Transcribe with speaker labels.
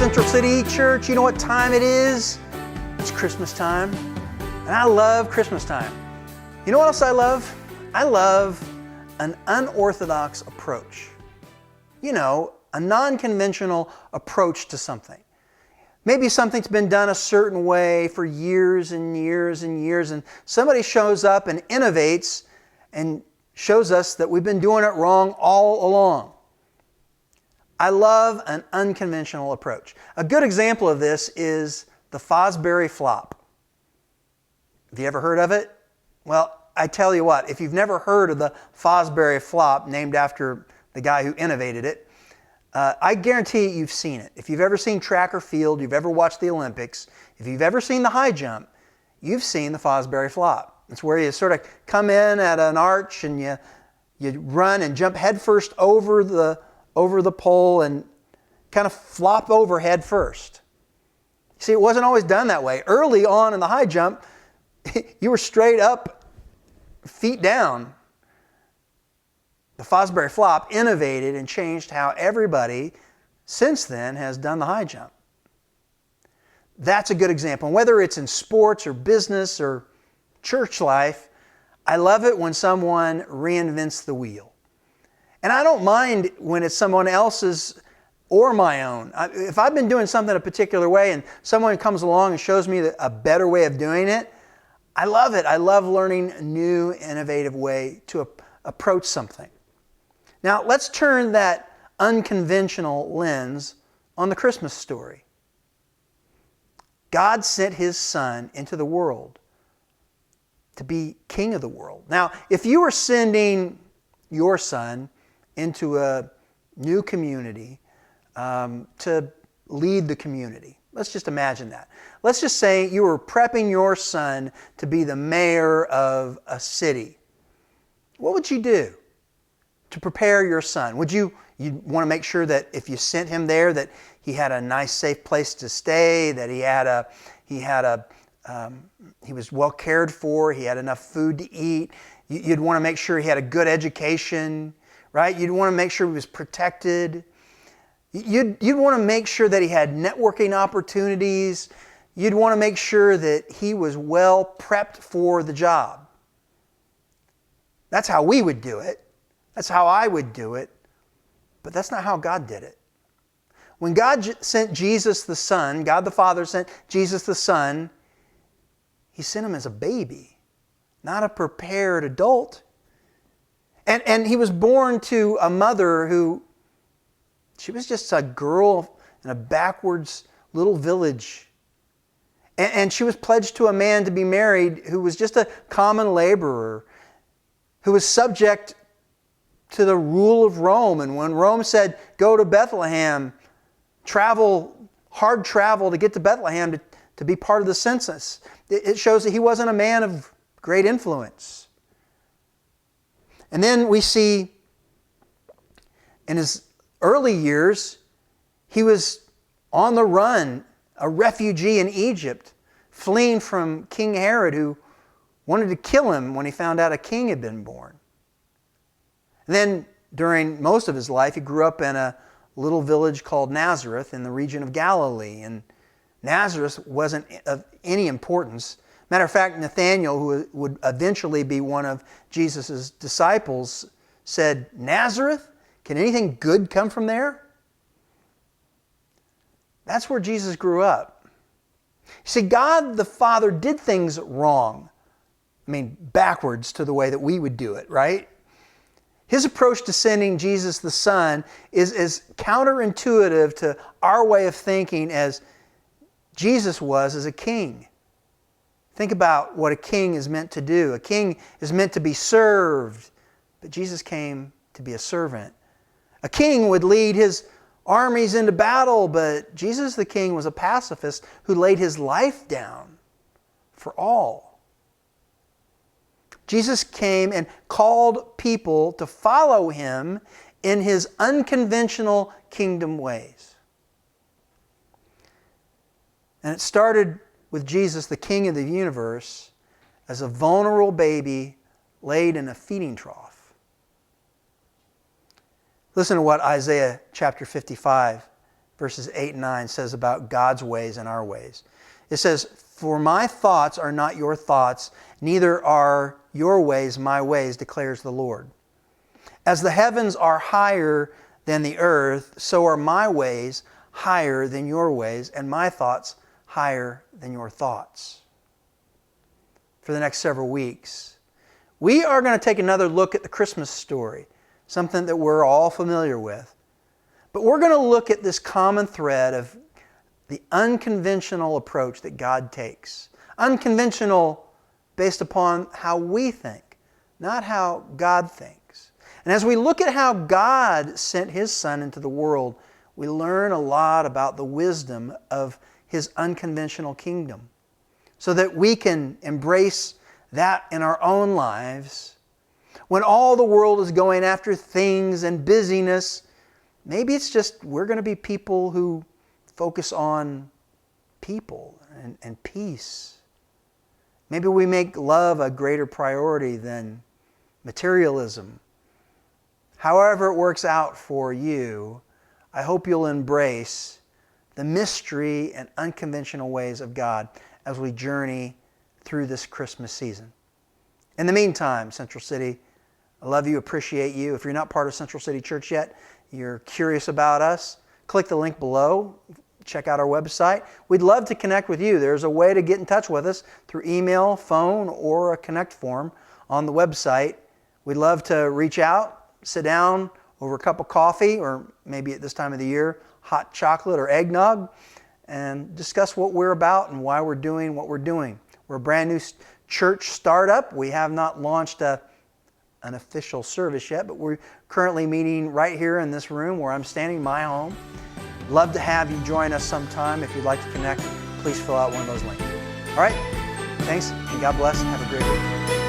Speaker 1: Central City Church, you know what time it is? It's Christmas time. And I love Christmas time. You know what else I love? I love an unorthodox approach. You know, a non-conventional approach to something. Maybe something's been done a certain way for years and years and years, and somebody shows up and innovates and shows us that we've been doing it wrong all along. I love an unconventional approach. A good example of this is the Fosbury flop. Have you ever heard of it? Well, I tell you what, if you've never heard of the Fosbury flop, named after the guy who innovated it, I guarantee you've seen it. If you've ever seen track or field, you've ever watched the Olympics, if you've ever seen the high jump, you've seen the Fosbury flop. It's where you sort of come in at an arch and you run and jump headfirst over the pole and kind of flop over head first. See, it wasn't always done that way. Early on in the high jump, you were straight up, feet down. The Fosbury flop innovated and changed how everybody since then has done the high jump. That's a good example. And whether it's in sports or business or church life, I love it when someone reinvents the wheel. And I don't mind when it's someone else's or my own. If I've been doing something a particular way and someone comes along and shows me a better way of doing it, I love it. I love learning a new, innovative way to approach something. Now, let's turn that unconventional lens on the Christmas story. God sent His Son into the world to be King of the world. Now, if you were sending your son into a new community to lead the community, let's just imagine that. Let's just say you were prepping your son to be the mayor of a city. What would you do to prepare your son? You'd want to make sure that if you sent him there, that he had a nice, safe place to stay, that he was well cared for, he had enough food to eat. You'd want to make sure he had a good education, right? You'd want to make sure he was protected. You'd want to make sure that he had networking opportunities. You'd want to make sure that he was well prepped for the job. That's how we would do it. That's how I would do it. But that's not how God did it. When God sent Jesus the Son, God the Father sent Jesus the Son, He sent Him as a baby, not a prepared adult. And He was born to a mother who, she was just a girl in a backwards little village. And she was pledged to a man to be married who was just a common laborer, who was subject to the rule of Rome. And when Rome said, go to Bethlehem, hard travel to get to Bethlehem to be part of the census, it shows that he wasn't a man of great influence. And then we see in his early years, he was on the run, a refugee in Egypt, fleeing from King Herod, who wanted to kill him when he found out a king had been born. And then during most of his life, he grew up in a little village called Nazareth in the region of Galilee. And Nazareth wasn't of any importance. Matter of fact, Nathanael, who would eventually be one of Jesus' disciples, said, "Nazareth? Can anything good come from there?" That's where Jesus grew up. See, God the Father did things wrong. Backwards to the way that we would do it, right? His approach to sending Jesus the Son is as counterintuitive to our way of thinking as Jesus was as a king. Think about what a king is meant to do. A king is meant to be served, but Jesus came to be a servant. A king would lead his armies into battle, but Jesus the King was a pacifist who laid his life down for all. Jesus came and called people to follow Him in His unconventional kingdom ways. And it started with Jesus, the King of the universe, as a vulnerable baby laid in a feeding trough. Listen to what Isaiah chapter 55, verses 8 and 9 says about God's ways and our ways. It says, "For my thoughts are not your thoughts, neither are your ways my ways, declares the Lord. As the heavens are higher than the earth, so are my ways higher than your ways, and my thoughts higher than your thoughts." For the next several weeks, we are going to take another look at the Christmas story, something that we're all familiar with. But we're going to look at this common thread of the unconventional approach that God takes. Unconventional based upon how we think, not how God thinks. And as we look at how God sent His Son into the world, we learn a lot about the wisdom of His unconventional kingdom, so that we can embrace that in our own lives. When all the world is going after things and busyness, maybe it's just we're going to be people who focus on people and peace. Maybe we make love a greater priority than materialism. However it works out for you, I hope you'll embrace the mystery and unconventional ways of God as we journey through this Christmas season. In the meantime, Central City, I love you, appreciate you. If you're not part of Central City Church yet, you're curious about us, click the link below. Check out our website. We'd love to connect with you. There's a way to get in touch with us through email, phone, or a connect form on the website. We'd love to reach out, sit down over a cup of coffee, or maybe at this time of the year, hot chocolate or eggnog, and discuss what we're about and why we're doing what we're doing. We're a brand new church startup. We have not launched an official service yet, but we're currently meeting right here in this room where I'm standing, my home. Love to have you join us sometime. If you'd like to connect, please fill out one of those links. All right, thanks, and God bless, and have a great week.